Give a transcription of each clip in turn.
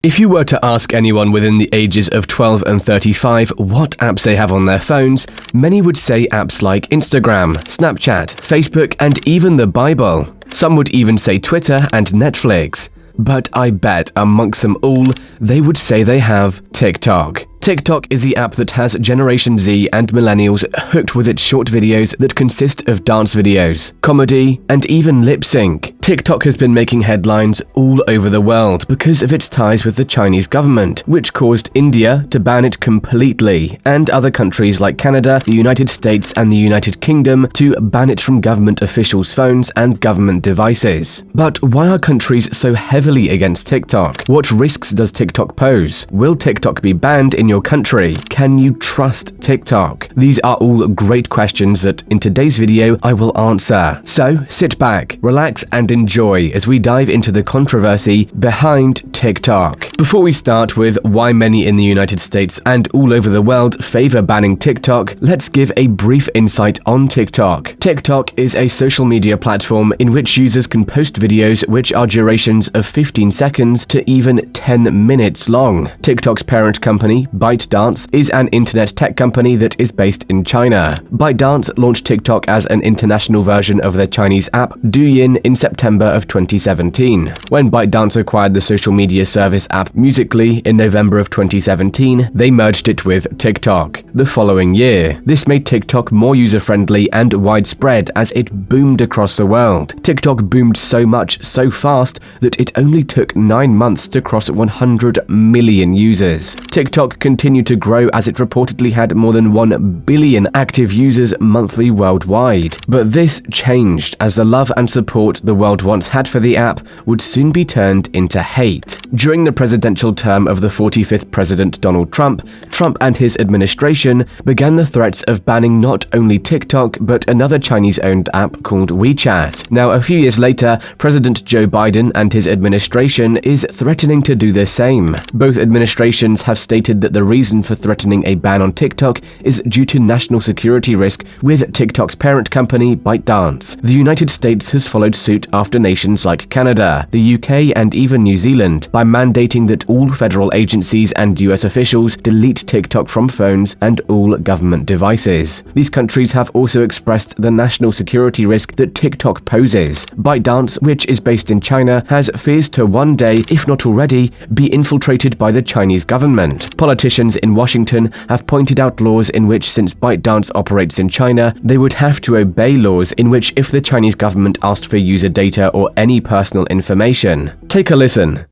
If you were to ask anyone within the ages of 12 and 35 what apps they have on their phones, many would say apps like Instagram, Snapchat, Facebook, and even the Bible. Some would even say Twitter and Netflix. But I bet amongst them all, they would say they have TikTok. TikTok is the app that has Generation Z and Millennials hooked with its short videos that consist of dance videos, comedy, and even lip sync. TikTok has been making headlines all over the world because of its ties with the Chinese government, which caused India to ban it completely, and other countries like Canada, the United States, and the United Kingdom to ban it from government officials' phones and government devices. But why are countries so heavily against TikTok? What risks does TikTok pose? Will TikTok be banned in your country? Can you trust TikTok? These are all great questions that in today's video I will answer. So sit back, relax, and enjoy as we dive into the controversy behind TikTok. Before we start with why many in the United States and all over the world favor banning TikTok, let's give a brief insight on TikTok. TikTok is a social media platform in which users can post videos which are durations of 15 seconds to even 10 minutes long. TikTok's parent company, ByteDance, is an internet tech company that is based in China. ByteDance launched TikTok as an international version of their Chinese app, Douyin, in September of 2017. When ByteDance acquired the social media service app Musical.ly in November of 2017, they merged it with TikTok the following year. This made TikTok more user-friendly and widespread as it boomed across the world. TikTok boomed so much so fast that it only took 9 months to cross 100 million users. TikTok continued to grow as it reportedly had more than 1 billion active users monthly worldwide. But this changed as the love and support the world once had for the app would soon be turned into hate. During the presidential term of the 45th President Donald Trump, Trump and his administration began the threats of banning not only TikTok but another Chinese-owned app called WeChat. Now, a few years later, President Joe Biden and his administration is threatening to do the same. Both administrations have stated that the reason for threatening a ban on TikTok is due to national security risk with TikTok's parent company, ByteDance. The United States has followed suit after nations like Canada, the UK, and even New Zealand by mandating that all federal agencies and US officials delete TikTok from phones and all government devices. These countries have also expressed the national security risk that TikTok poses. ByteDance, which is based in China, has fears to one day, if not already, be infiltrated by the Chinese government. Politicians in Washington have pointed out laws in which, since ByteDance operates in China, they would have to obey laws in which if the Chinese government asked for user data or any personal information. Take a listen.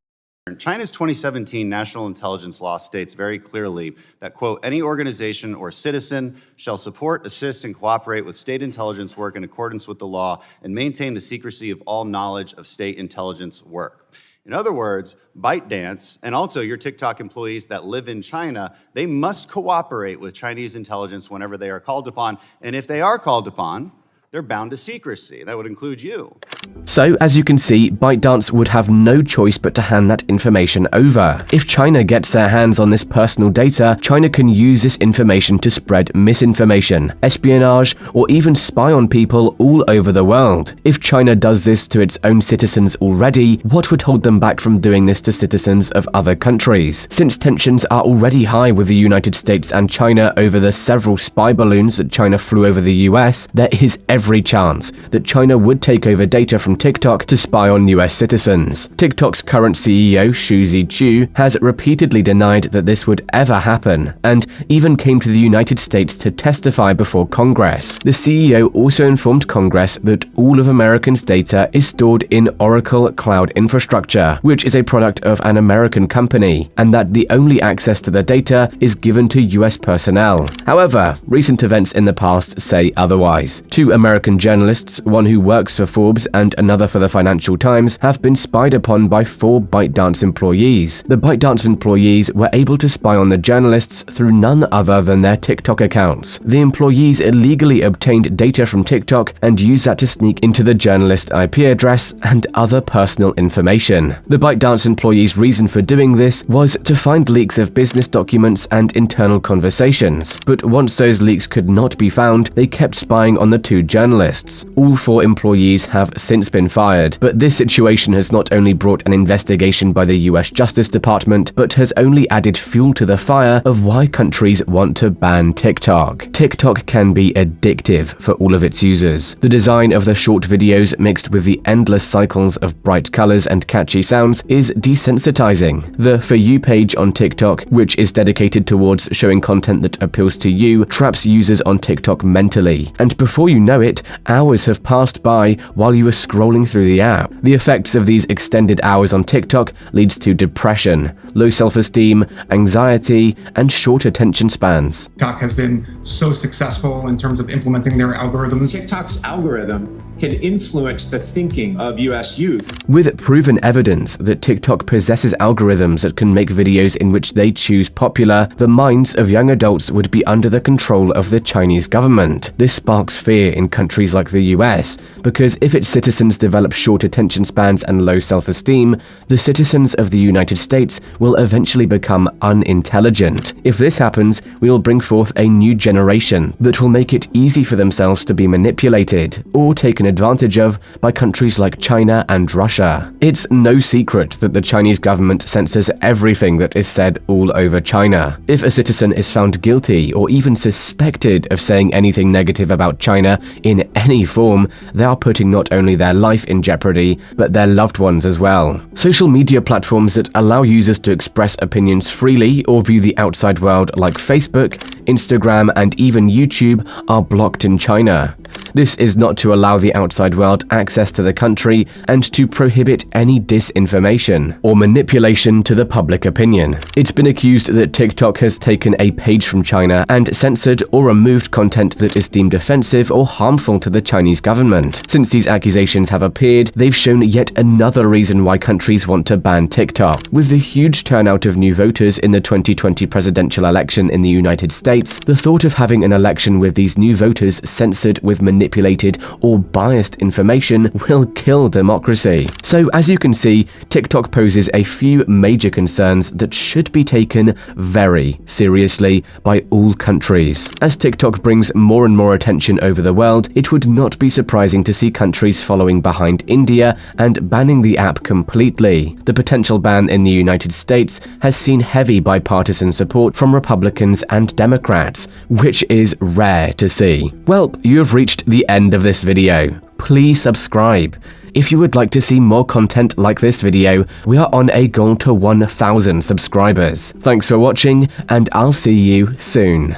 China's 2017 national intelligence law states very clearly that, quote, any organization or citizen shall support, assist, and cooperate with state intelligence work in accordance with the law and maintain the secrecy of all knowledge of state intelligence work. In other words, ByteDance and also your TikTok employees that live in China, they must cooperate with Chinese intelligence whenever they are called upon. And if they are called upon, they're bound to secrecy. That would include you. So, as you can see, ByteDance would have no choice but to hand that information over. If China gets their hands on this personal data, China can use this information to spread misinformation, espionage, or even spy on people all over the world. If China does this to its own citizens already, what would hold them back from doing this to citizens of other countries? Since tensions are already high with the United States and China over the several spy balloons that China flew over the US, there is every chance that China would take over data from TikTok to spy on US citizens. TikTok's current CEO, Xu Zhiqiu, has repeatedly denied that this would ever happen, and even came to the United States to testify before Congress. The CEO also informed Congress that all of Americans' data is stored in Oracle Cloud Infrastructure, which is a product of an American company, and that the only access to the data is given to US personnel. However, recent events in the past say otherwise. Two American journalists, one who works for Forbes and another for the Financial Times, have been spied upon by 4 ByteDance employees. The ByteDance employees were able to spy on the journalists through none other than their TikTok accounts. The employees illegally obtained data from TikTok and used that to sneak into the journalist IP address and other personal information. The ByteDance employees' reason for doing this was to find leaks of business documents and internal conversations. But once those leaks could not be found, they kept spying on the two journalists journalists. All 4 employees have since been fired, but this situation has not only brought an investigation by the US Justice Department, but has only added fuel to the fire of why countries want to ban TikTok. TikTok can be addictive for all of its users. The design of the short videos mixed with the endless cycles of bright colors and catchy sounds is desensitizing. The For You page on TikTok, which is dedicated towards showing content that appeals to you, traps users on TikTok mentally, and before you know it, hours have passed by while you were scrolling through the app. The effects of these extended hours on TikTok leads to depression, low self-esteem, anxiety, and short attention spans. TikTok has been so successful in terms of implementing their algorithms. TikTok's algorithm can influence the thinking of US youth. With proven evidence that TikTok possesses algorithms that can make videos in which they choose popular, the minds of young adults would be under the control of the Chinese government. This sparks fear in countries like the US, because if its citizens develop short attention spans and low self-esteem, the citizens of the United States will eventually become unintelligent. If this happens, we will bring forth a new generation that will make it easy for themselves to be manipulated or taken advantage of by countries like China and Russia. It's no secret that the Chinese government censors everything that is said all over China. If a citizen is found guilty or even suspected of saying anything negative about China in any form, they are putting not only their life in jeopardy, but their loved ones as well. Social media platforms that allow users to express opinions freely or view the outside world like Facebook, Instagram, and even YouTube are blocked in China. This is not to allow the outside world access to the country and to prohibit any disinformation or manipulation to the public opinion. It's been accused that TikTok has taken a page from China and censored or removed content that is deemed offensive or harmful to the Chinese government. Since these accusations have appeared, they've shown yet another reason why countries want to ban TikTok. With the huge turnout of new voters in the 2020 presidential election in the United States, the thought of having an election with these new voters censored with manipulated or biased information will kill democracy. So as you can see, TikTok poses a few major concerns that should be taken very seriously by all countries. As TikTok brings more and more attention over the world, it would not be surprising to see countries following behind India and banning the app completely. The potential ban in the United States has seen heavy bipartisan support from Republicans and Democrats, which is rare to see. Well, you have reached the end of this video. Please subscribe. If you would like to see more content like this video, we are on a goal to 1,000 subscribers. Thanks for watching, and I'll see you soon.